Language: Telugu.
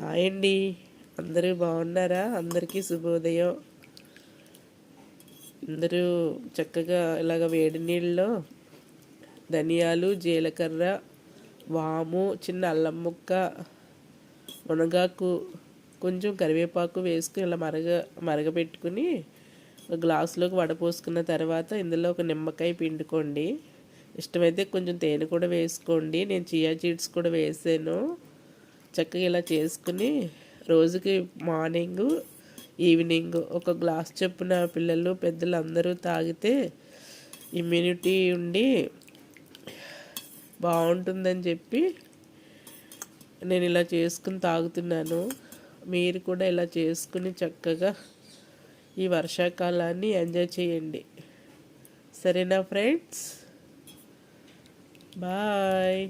హాయ్ అండి, అందరూ బాగున్నారా? అందరికీ శుభోదయం. అందరూ చక్కగా ఇలాగ వేడి నీళ్ళలో ధనియాలు, జీలకర్ర, వాము, చిన్న అల్లం ముక్క, మునగాకు, కొంచెం కరివేపాకు వేసుకుని ఇలా మరగపెట్టుకుని ఒక గ్లాసులోకి వడపోసుకున్న తర్వాత ఇందులో ఒక నిమ్మకాయ పిండుకోండి. ఇష్టమైతే కొంచెం తేనె కూడా వేసుకోండి. నేను చియా సీడ్స్ కూడా వేసాను. చక్కగా ఇలా చేసుకుని రోజుకి మార్నింగు, ఈవినింగ్ ఒక గ్లాస్ చొప్పున పిల్లలు పెద్దలు అందరూ తాగితే ఇమ్యూనిటీ ఉండి బాగుంటుందని చెప్పి నేను ఇలా చేసుకుని తాగుతున్నాను. మీరు కూడా ఇలా చేసుకుని చక్కగా ఈ వర్షాకాలాన్ని ఎంజాయ్ చేయండి. సరేనా ఫ్రెండ్స్? బాయ్.